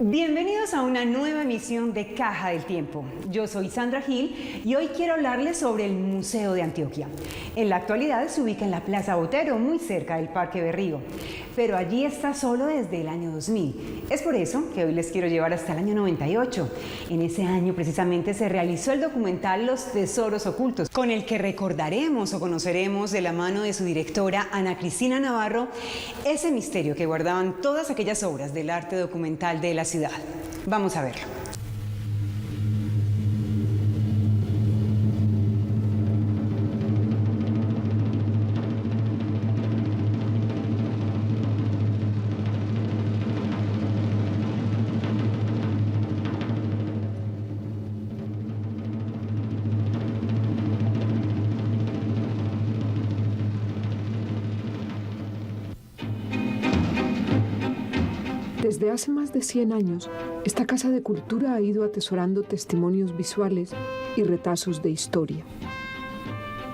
Bienvenidos a una nueva emisión de Caja del Tiempo. Yo soy Sandra Gil y hoy quiero hablarles sobre el Museo de Antioquia. En la actualidad se ubica en la Plaza Botero, muy cerca del Parque Berrío, pero allí está solo desde el año 2000. Es por eso que hoy les quiero llevar hasta el año 98. En ese año precisamente se realizó el documental Los Tesoros Ocultos, con el que recordaremos o conoceremos de la mano de su directora Ana Cristina Navarro ese misterio que guardaban todas aquellas obras del arte documental de la ciudad. Vamos a verlo. Desde hace más de 100 años, esta Casa de Cultura ha ido atesorando testimonios visuales y retazos de historia.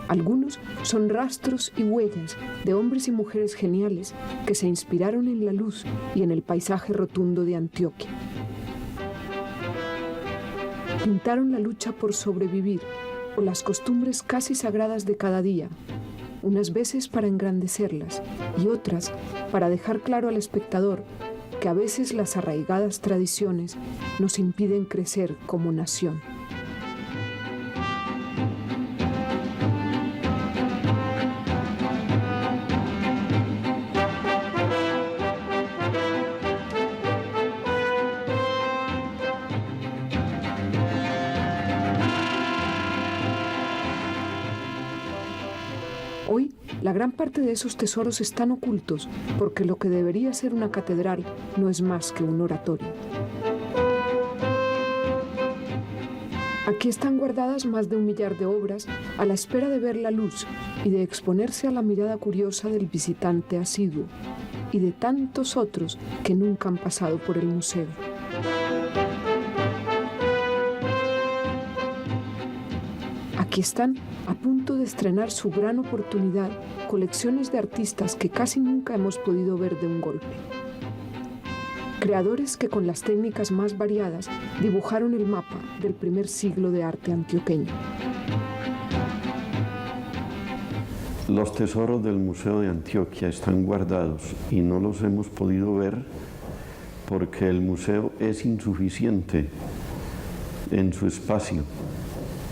Algunos son rastros y huellas de hombres y mujeres geniales que se inspiraron en la luz y en el paisaje rotundo de Antioquia. Pintaron la lucha por sobrevivir o las costumbres casi sagradas de cada día, unas veces para engrandecerlas y otras para dejar claro al espectador que a veces las arraigadas tradiciones nos impiden crecer como nación. Hoy, la gran parte de esos tesoros están ocultos porque lo que debería ser una catedral no es más que un oratorio. Aquí están guardadas más de 1 millar de obras a la espera de ver la luz y de exponerse a la mirada curiosa del visitante asiduo y de tantos otros que nunca han pasado por el museo. Aquí están, a punto de estrenar su gran oportunidad, colecciones de artistas que casi nunca hemos podido ver de un golpe. Creadores que con las técnicas más variadas dibujaron el mapa del primer siglo de arte antioqueño. Los tesoros del Museo de Antioquia están guardados y no los hemos podido ver porque el museo es insuficiente en su espacio.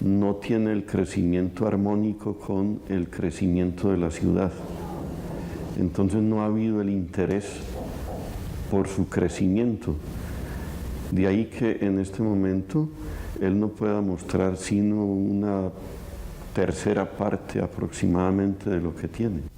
No tiene el crecimiento armónico con el crecimiento de la ciudad. Entonces no ha habido el interés por su crecimiento. De ahí que en este momento él no pueda mostrar sino una tercera parte aproximadamente de lo que tiene.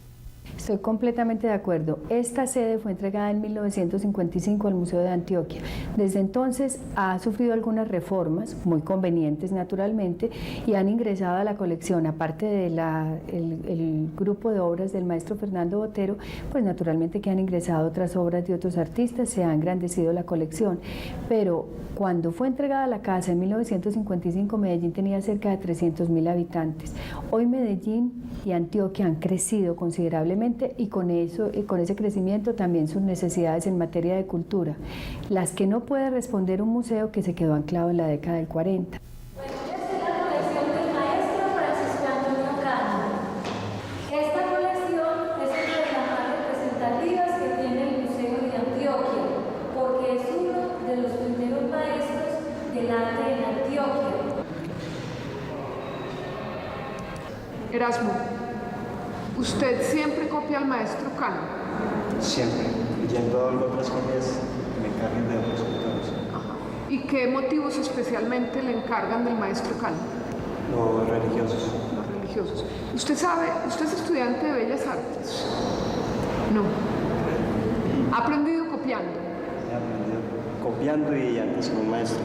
Estoy completamente de acuerdo. Esta sede fue entregada en 1955 al Museo de Antioquia. Desde entonces ha sufrido algunas reformas, muy convenientes naturalmente, y han ingresado a la colección, aparte del grupo de obras del maestro Fernando Botero, pues naturalmente que han ingresado otras obras de otros artistas, se ha engrandecido la colección. Pero cuando fue entregada la casa en 1955, Medellín tenía cerca de 300.000 habitantes. Hoy Medellín y Antioquia han crecido considerablemente y con ese crecimiento también sus necesidades en materia de cultura, las que no puede responder un museo que se quedó anclado en la década del 40. Erasmo, ¿usted siempre copia al maestro Cano? Siempre, yendo a otras copias me encargan de otros autores. ¿Y qué motivos especialmente le encargan del maestro Cano? Los religiosos. Los religiosos. ¿Usted sabe, usted es estudiante de Bellas Artes? No. ¿Ha aprendido copiando? He aprendido copiando y antes con un maestro.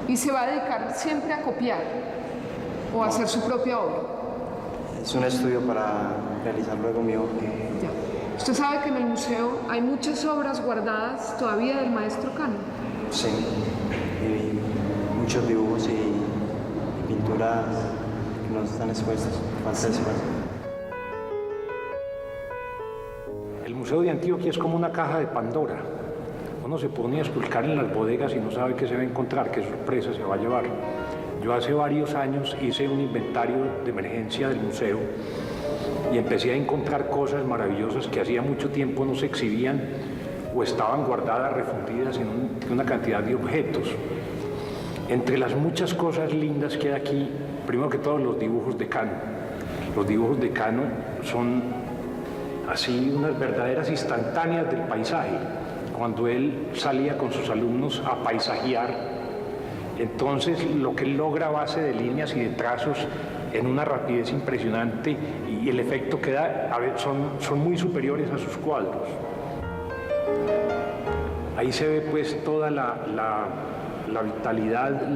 ¿Y se va a dedicar siempre a copiar o a hacer su propia obra? Es un estudio para realizar luego mi obra. Ya. ¿Usted sabe que en el museo hay muchas obras guardadas todavía del maestro Cano? Sí, y muchos dibujos y pinturas que no están expuestas, falta de espacio. El Museo de Antioquia es como una caja de Pandora. Uno se pone a esculcar en las bodegas y no sabe qué se va a encontrar, qué sorpresa se va a llevar. Yo hace varios años hice un inventario de emergencia del museo y empecé a encontrar cosas maravillosas que hacía mucho tiempo no se exhibían o estaban guardadas, refundidas en una cantidad de objetos. Entre las muchas cosas lindas que hay aquí, primero que todo los dibujos de Cano. Los dibujos de Cano son así unas verdaderas instantáneas del paisaje. Cuando él salía con sus alumnos a paisajear, entonces lo que él logra a base de líneas y de trazos en una rapidez impresionante y el efecto que da son muy superiores a sus cuadros. Ahí se ve pues toda la vitalidad,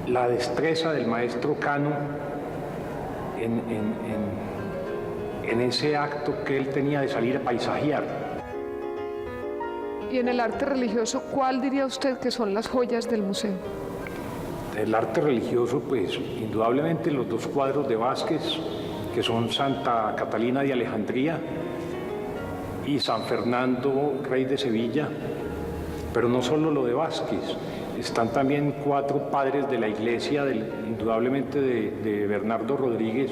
la destreza del maestro Cano en ese acto que él tenía de salir a paisajear. Y en el arte religioso, ¿cuál diría usted que son las joyas del museo? El arte religioso, pues indudablemente los dos cuadros de Vázquez, que son Santa Catalina de Alejandría y San Fernando, rey de Sevilla, pero no solo lo de Vázquez, están también 4 padres de la iglesia, indudablemente de Bernardo Rodríguez,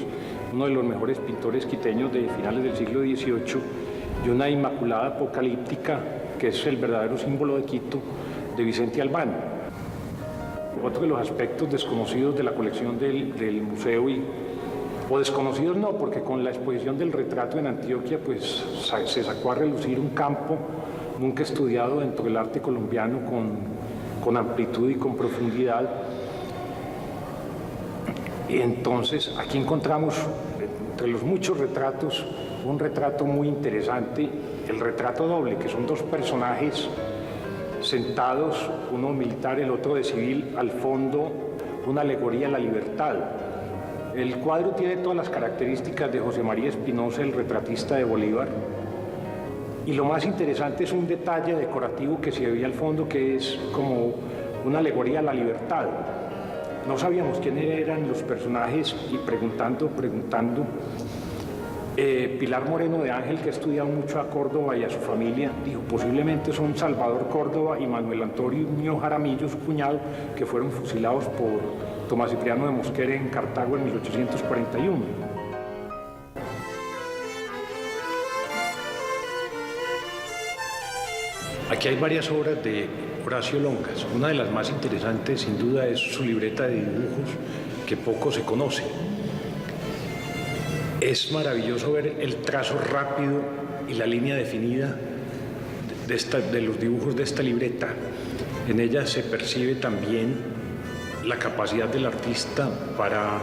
uno de los mejores pintores quiteños de finales del siglo XVIII, y una Inmaculada Apocalíptica, que es el verdadero símbolo de Quito, de Vicente Albán. Otro de los aspectos desconocidos de la colección del museo, o desconocidos no, porque con la exposición del retrato en Antioquia pues se sacó a relucir un campo nunca estudiado dentro del arte colombiano con amplitud y con profundidad. Y entonces aquí encontramos, entre los muchos retratos, un retrato muy interesante, el retrato doble, que son 2 personajes sentados, uno militar, el otro de civil, al fondo una alegoría a la libertad. El cuadro tiene todas las características de José María Espinosa, el retratista de Bolívar, y lo más interesante es un detalle decorativo que se veía al fondo, que es como una alegoría a la libertad. No sabíamos quiénes eran los personajes y preguntando, Pilar Moreno de Ángel, que ha estudiado mucho a Córdoba y a su familia, dijo posiblemente son Salvador Córdoba y Manuel Antonio Jaramillo, su cuñado, que fueron fusilados por Tomás Cipriano de Mosquera en Cartago en 1841. Aquí hay varias obras de Horacio Longas. Una de las más interesantes, sin duda, es su libreta de dibujos, que poco se conoce. Es maravilloso ver el trazo rápido y la línea definida de los dibujos de esta libreta. En ella se percibe también la capacidad del artista para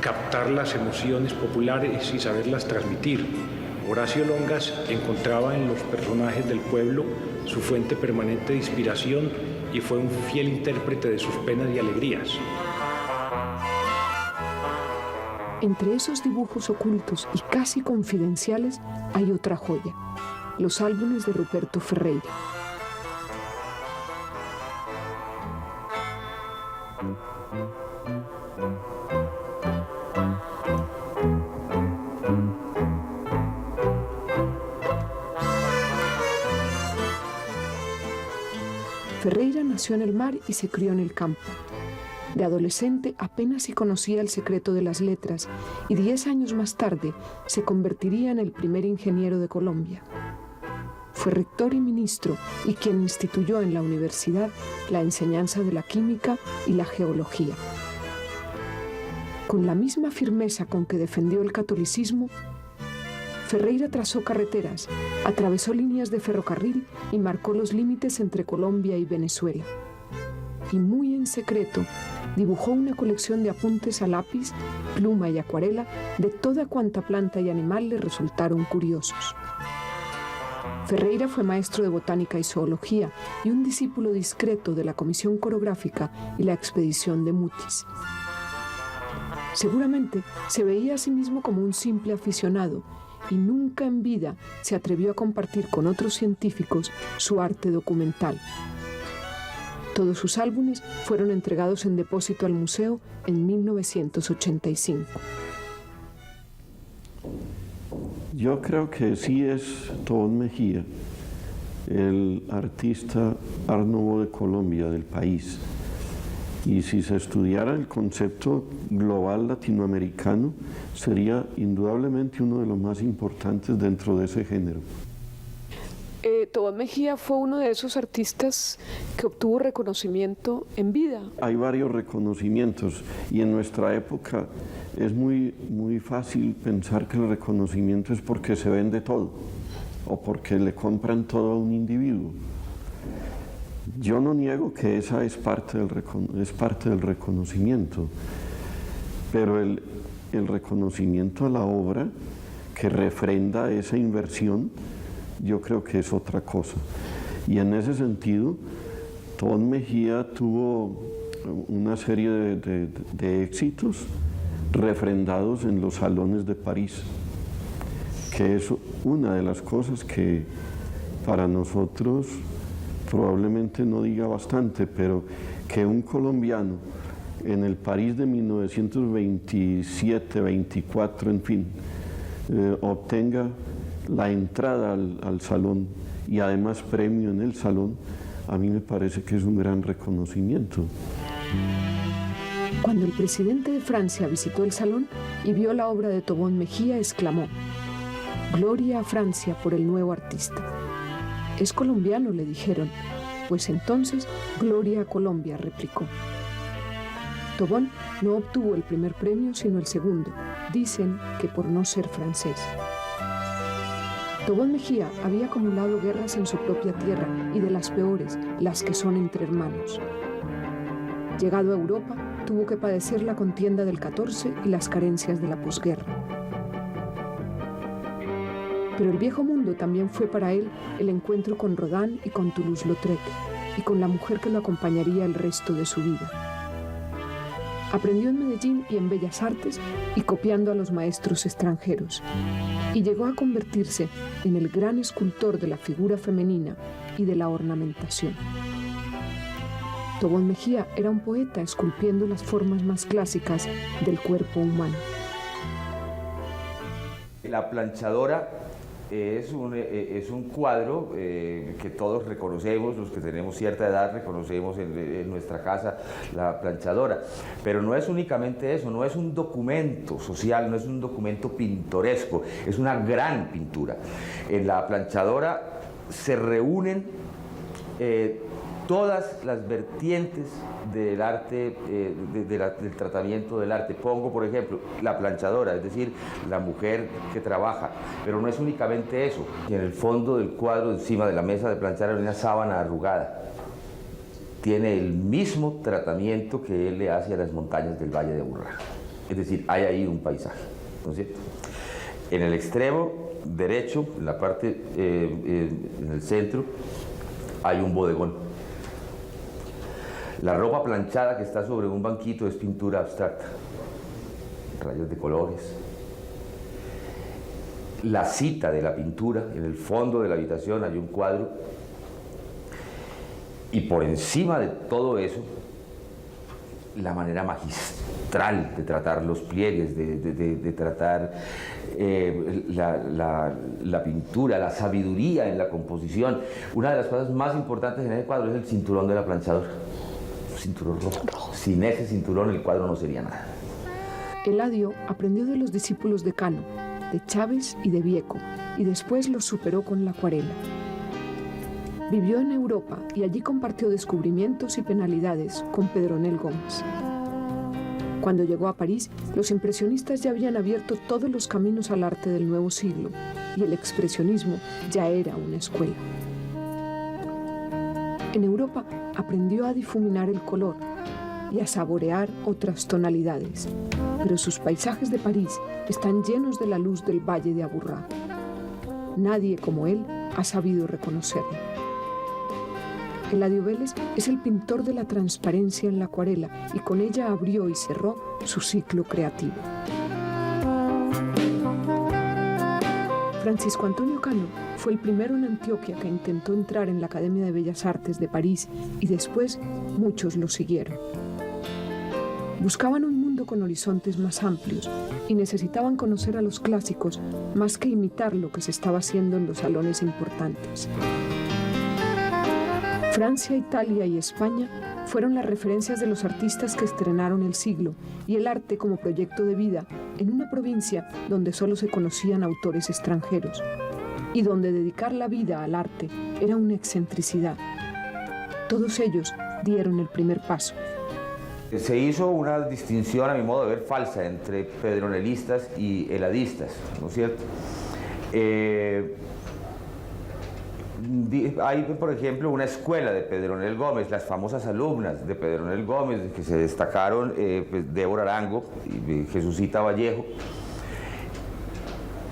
captar las emociones populares y saberlas transmitir. Horacio Longas encontraba en los personajes del pueblo su fuente permanente de inspiración y fue un fiel intérprete de sus penas y alegrías. Entre esos dibujos ocultos y casi confidenciales hay otra joya, los álbumes de Ruperto Ferreira. Ferreira nació en el mar y se crió en el campo. De adolescente apenas si conocía el secreto de las letras y 10 años más tarde se convertiría en el primer ingeniero de Colombia. Fue rector y ministro y quien instituyó en la universidad la enseñanza de la química y la geología. Con la misma firmeza con que defendió el catolicismo, Ferreira trazó carreteras, atravesó líneas de ferrocarril y marcó los límites entre Colombia y Venezuela. Y muy en secreto, dibujó una colección de apuntes a lápiz, pluma y acuarela de toda cuanta planta y animal le resultaron curiosos. Ferreira fue maestro de botánica y zoología y un discípulo discreto de la Comisión Corográfica y la expedición de Mutis. Seguramente se veía a sí mismo como un simple aficionado y nunca en vida se atrevió a compartir con otros científicos su arte documental. Todos sus álbumes fueron entregados en depósito al museo en 1985. Yo creo que sí es Tobón Mejía, el artista Art Nouveau de Colombia, del país. Y si se estudiara el concepto global latinoamericano, sería indudablemente uno de los más importantes dentro de ese género. Tobón Mejía fue uno de esos artistas que obtuvo reconocimiento en vida. Hay varios reconocimientos y en nuestra época es muy fácil pensar que el reconocimiento es porque se vende todo o porque le compran todo a un individuo. Yo no niego que esa es parte del reconocimiento, pero el reconocimiento a la obra que refrenda esa inversión, yo creo que es otra cosa. Y en ese sentido, Tobón Mejía tuvo una serie de éxitos refrendados en los salones de París, que es una de las cosas que para nosotros probablemente no diga bastante, pero que un colombiano en el París de 1927, 24, en fin, obtenga la entrada al salón y además premio en el salón, a mí me parece que es un gran reconocimiento. Cuando el presidente de Francia visitó el salón y vio la obra de Tobón Mejía, exclamó: «Gloria a Francia por el nuevo artista». «Es colombiano», le dijeron. «Pues entonces, gloria a Colombia», replicó. Tobón no obtuvo el primer premio, sino el segundo. Dicen que por no ser francés. Tobón Mejía había acumulado guerras en su propia tierra, y de las peores, las que son entre hermanos. Llegado a Europa, tuvo que padecer la contienda del 14 y las carencias de la posguerra. Pero el viejo mundo también fue para él el encuentro con Rodin y con Toulouse-Lautrec, y con la mujer que lo acompañaría el resto de su vida. Aprendió en Medellín y en Bellas Artes, y copiando a los maestros extranjeros, y llegó a convertirse en el gran escultor de la figura femenina y de la ornamentación. Tobón Mejía era un poeta esculpiendo las formas más clásicas del cuerpo humano. La planchadora es un cuadro que todos reconocemos, los que tenemos cierta edad reconocemos en nuestra casa la planchadora, pero no es únicamente eso, no es un documento social, no es un documento pintoresco, es una gran pintura. En la planchadora se reúnen todas las vertientes del arte, del tratamiento del arte. Pongo, por ejemplo, la planchadora, es decir, la mujer que trabaja, pero no es únicamente eso. Y en el fondo del cuadro, encima de la mesa de planchar, hay una sábana arrugada. Tiene el mismo tratamiento que él le hace a las montañas del Valle de Aburrá. Es decir, hay ahí un paisaje, ¿no es cierto? En el extremo derecho, en la parte, en el centro, hay un bodegón. La ropa planchada que está sobre un banquito es pintura abstracta, rayos de colores. La cita de la pintura, en el fondo de la habitación hay un cuadro, y por encima de todo eso, la manera magistral de tratar los pliegues, de tratar la pintura, la sabiduría en la composición. Una de las cosas más importantes en ese cuadro es el cinturón de la planchadora. Cinturón rojo. Sin ese cinturón el cuadro no sería nada. Eladio aprendió de los discípulos de Cano, de Chávez y de Vieco, y después los superó con la acuarela. Vivió en Europa y allí compartió descubrimientos y penalidades con Pedronel Gómez. Cuando llegó a París, los impresionistas ya habían abierto todos los caminos al arte del nuevo siglo, y el expresionismo ya era una escuela. En Europa aprendió a difuminar el color y a saborear otras tonalidades, pero sus paisajes de París están llenos de la luz del Valle de Aburrá. Nadie como él ha sabido reconocerlo. Eladio Vélez es el pintor de la transparencia en la acuarela, y con ella abrió y cerró su ciclo creativo. Francisco Antonio Cano fue el primero en Antioquia que intentó entrar en la Academia de Bellas Artes de París, y después muchos lo siguieron. Buscaban un mundo con horizontes más amplios y necesitaban conocer a los clásicos más que imitar lo que se estaba haciendo en los salones importantes. Francia, Italia y España fueron las referencias de los artistas que estrenaron el siglo y el arte como proyecto de vida en una provincia donde solo se conocían autores extranjeros y donde dedicar la vida al arte era una excentricidad. Todos ellos dieron el primer paso. Se hizo una distinción, a mi modo de ver, falsa entre pedronelistas y heladistas, ¿no es cierto? Hay, por ejemplo, una escuela de Pedronel Gómez, las famosas alumnas de Pedronel Gómez, que se destacaron, pues, Débora Arango y Jesucita Vallejo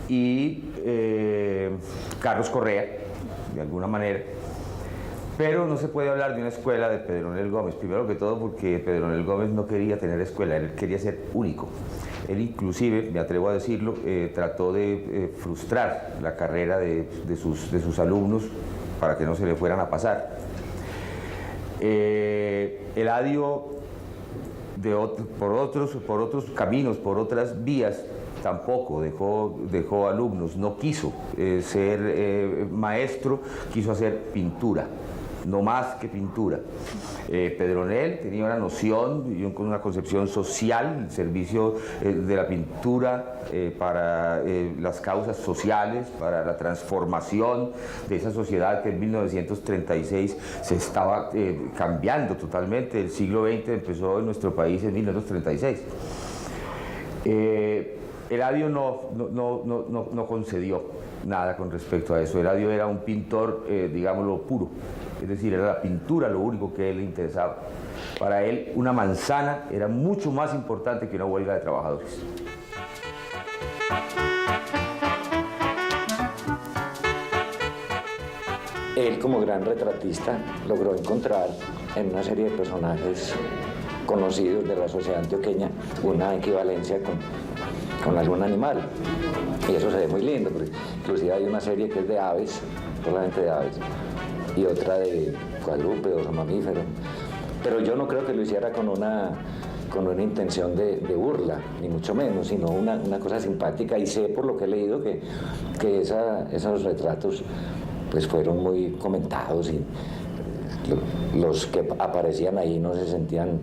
y Carlos Correa, de alguna manera. Pero no se puede hablar de una escuela de Pedronel Gómez, primero que todo porque Pedronel Gómez no quería tener escuela, él quería ser único. Él inclusive, me atrevo a decirlo, trató de frustrar la carrera de sus alumnos para que no se le fueran a pasar. Eladio, por otros caminos, por otras vías, tampoco dejó alumnos, no quiso ser maestro, quiso hacer pintura. No más que pintura. Pedronel tenía una noción y una concepción social, el servicio de la pintura para las causas sociales, para la transformación de esa sociedad que en 1936 se estaba cambiando totalmente. El siglo XX empezó en nuestro país en 1936. Eladio no concedió nada con respecto a eso. Eladio era un pintor, digámoslo, puro. Es decir, era la pintura lo único que a él le interesaba. Para él, una manzana era mucho más importante que una huelga de trabajadores. Él, como gran retratista, logró encontrar en una serie de personajes conocidos de la sociedad antioqueña una equivalencia con algún animal. Y eso se ve muy lindo, porque inclusive hay una serie que es de aves, solamente de aves, y otra de cuadrúpedos o mamíferos. Pero yo no creo que lo hiciera con una intención de burla, ni mucho menos, sino una cosa simpática, y sé por lo que he leído que esos retratos pues fueron muy comentados y los que aparecían ahí no se sentían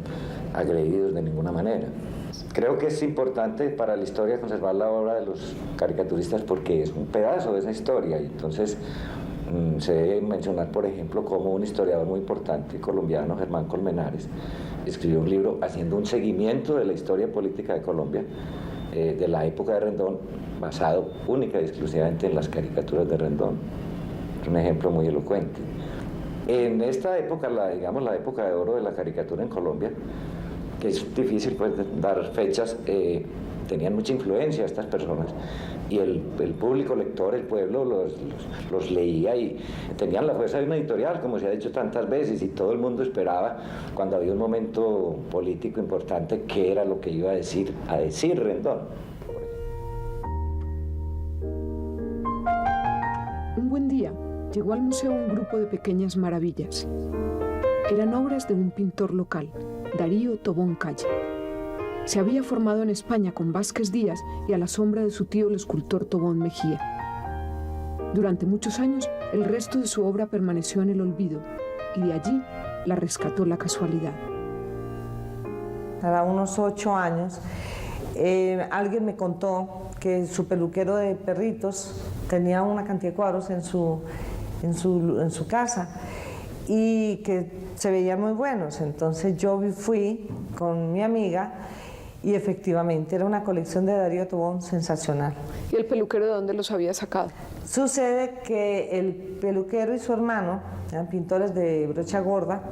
agredidos de ninguna manera. Creo que es importante para la historia conservar la obra de los caricaturistas porque es un pedazo de esa historia, y entonces se debe mencionar, por ejemplo, como un historiador muy importante colombiano, Germán Colmenares, escribió un libro haciendo un seguimiento de la historia política de Colombia de la época de Rendón, basado única y exclusivamente en las caricaturas de Rendón. Es un ejemplo muy elocuente. En esta época, la época de oro de la caricatura en Colombia, que es difícil pues, dar fechas, tenían mucha influencia estas personas, y el público lector, el pueblo, los leía y tenían la fuerza de una editorial, como se ha dicho tantas veces, y todo el mundo esperaba, cuando había un momento político importante, qué era lo que iba a decir Rendón. Un buen día llegó al museo un grupo de pequeñas maravillas. Eran obras de un pintor local, Darío Tobón Calle. Se había formado en España con Vázquez Díaz y a la sombra de su tío el escultor Tobón Mejía. Durante muchos años, el resto de su obra permaneció en el olvido y de allí la rescató la casualidad. A unos 8 años, alguien me contó que su peluquero de perritos tenía una cantidad de cuadros en su casa y que se veían muy buenos. Entonces yo fui con mi amiga y efectivamente era una colección de Darío Tobón sensacional. ¿Y el peluquero de dónde los había sacado? Sucede que el peluquero y su hermano, eran pintores de brocha gorda,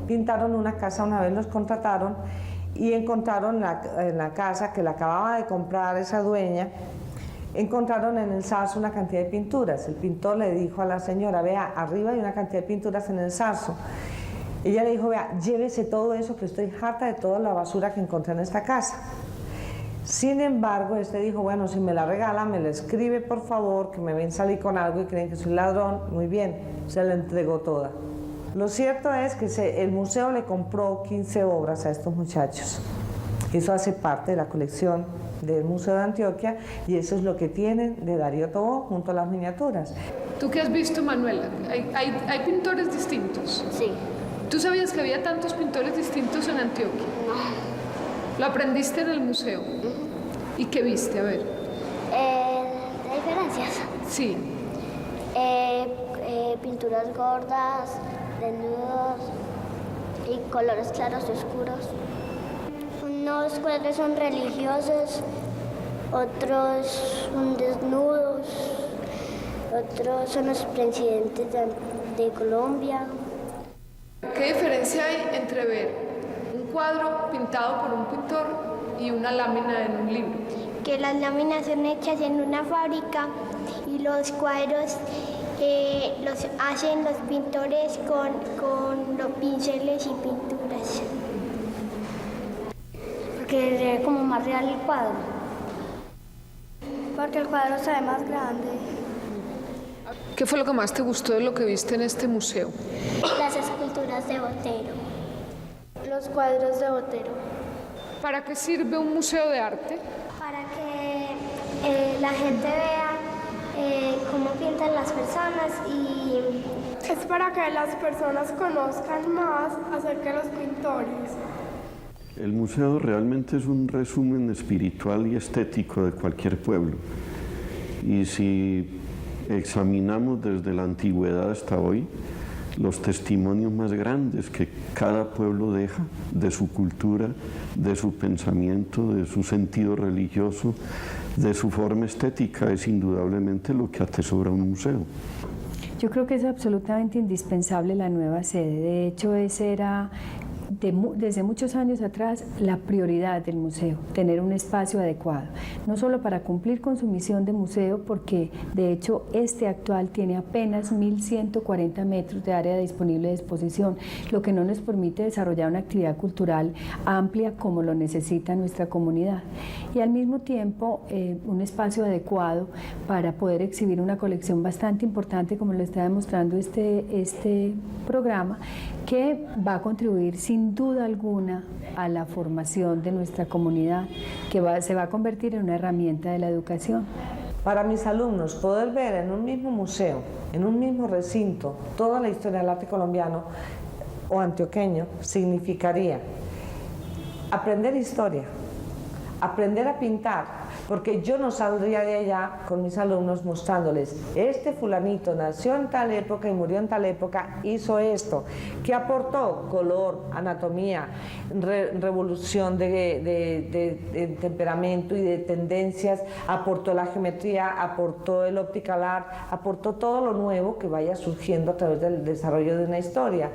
pintaron una casa, una vez los contrataron y encontraron en la casa que la acababa de comprar esa dueña, encontraron en el zarzo una cantidad de pinturas. El pintor le dijo a la señora, vea, arriba hay una cantidad de pinturas en el zarzo. Ella le dijo, vea, llévese todo eso, que estoy harta de toda la basura que encontré en esta casa. Sin embargo, dijo, bueno, si me la regala, me la escribe, por favor, que me ven salir con algo y creen que soy ladrón. Muy bien, se la entregó toda. Lo cierto es que el museo le compró 15 obras a estos muchachos. Eso hace parte de la colección del Museo de Antioquia y eso es lo que tienen de Darío Tobón junto a las miniaturas. ¿Tú qué has visto, Manuela? ¿Hay pintores distintos? Sí. ¿Tú sabías que había tantos pintores distintos en Antioquia? No. ¿Lo aprendiste en el museo? ¿Y qué viste? A ver. ¿De diferencias? Sí. Pinturas gordas, desnudos y colores claros y oscuros. Unos cuadros son religiosos, otros son desnudos, otros son los presidentes de Colombia. ¿Qué diferencia hay entre ver un cuadro pintado por un pintor y una lámina en un libro? Que las láminas son hechas en una fábrica y los cuadros los hacen los pintores con los pinceles y pinturas. Porque se ve como más real el cuadro. Porque el cuadro se ve más grande. ¿Qué fue lo que más te gustó de lo que viste en este museo? Las esculturas de Botero. Los cuadros de Botero. ¿Para qué sirve un museo de arte? Para que la gente vea cómo pintan las personas y... Es para que las personas conozcan más acerca de los pintores. El museo realmente es un resumen espiritual y estético de cualquier pueblo. Y si examinamos desde la antigüedad hasta hoy, los testimonios más grandes que cada pueblo deja de su cultura, de su pensamiento, de su sentido religioso, de su forma estética, es indudablemente lo que atesora un museo. Yo creo que es absolutamente indispensable la nueva sede. De hecho, ese era desde muchos años atrás la prioridad del museo, tener un espacio adecuado, no solo para cumplir con su misión de museo, porque de hecho este actual tiene apenas 1.140 metros de área disponible de exposición, lo que no nos permite desarrollar una actividad cultural amplia como lo necesita nuestra comunidad, y al mismo tiempo un espacio adecuado para poder exhibir una colección bastante importante, como lo está demostrando este programa, que va a contribuir sin duda alguna a la formación de nuestra comunidad, que se va a convertir en una herramienta de la educación. Para mis alumnos, poder ver en un mismo museo, en un mismo recinto, toda la historia del arte colombiano o antioqueño, significaría aprender historia, aprender a pintar, porque yo no saldría de allá con mis alumnos mostrándoles, este fulanito nació en tal época y murió en tal época, hizo esto, que aportó color, anatomía, revolución de temperamento y de tendencias, aportó la geometría, aportó el optical art, aportó todo lo nuevo que vaya surgiendo a través del desarrollo de una historia.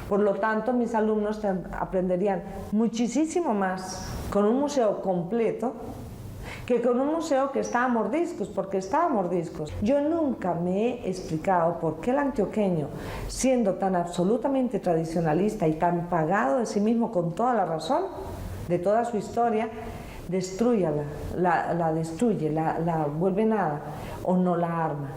Por lo tanto, mis alumnos aprenderían muchísimo más con un museo completo que con un museo que está a mordiscos, porque está a mordiscos. Yo nunca me he explicado por qué el antioqueño, siendo tan absolutamente tradicionalista y tan pagado de sí mismo con toda la razón de toda su historia, la destruye, la vuelve nada o no la arma.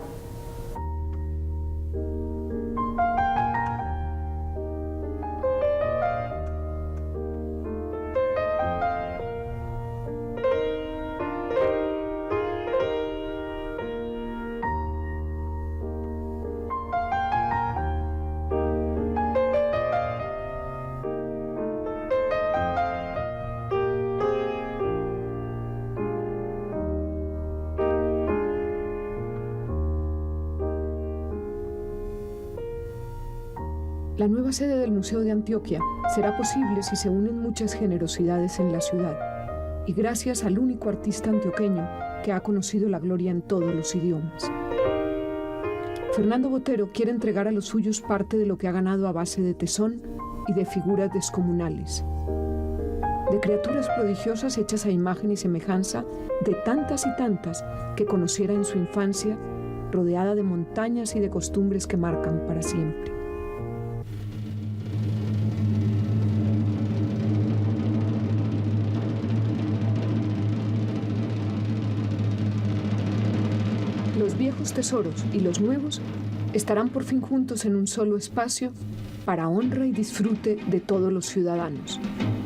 La nueva sede del Museo de Antioquia será posible si se unen muchas generosidades en la ciudad y gracias al único artista antioqueño que ha conocido la gloria en todos los idiomas. Fernando Botero quiere entregar a los suyos parte de lo que ha ganado a base de tesón y de figuras descomunales, de criaturas prodigiosas hechas a imagen y semejanza de tantas y tantas que conociera en su infancia, rodeada de montañas y de costumbres que marcan para siempre. Los viejos tesoros y los nuevos estarán por fin juntos en un solo espacio para honra y disfrute de todos los ciudadanos.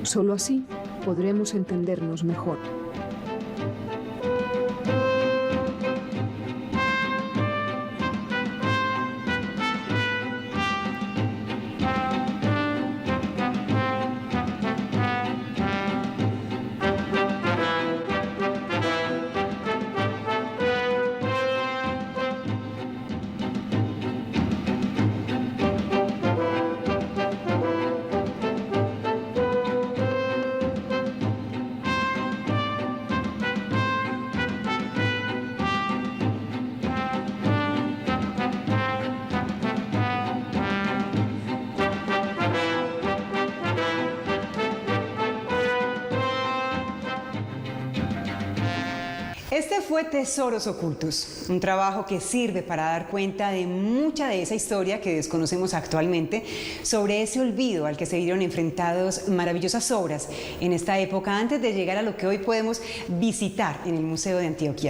Solo así podremos entendernos mejor. Este fue Tesoros Ocultos, un trabajo que sirve para dar cuenta de mucha de esa historia que desconocemos actualmente, sobre ese olvido al que se vieron enfrentados maravillosas obras en esta época antes de llegar a lo que hoy podemos visitar en el Museo de Antioquia.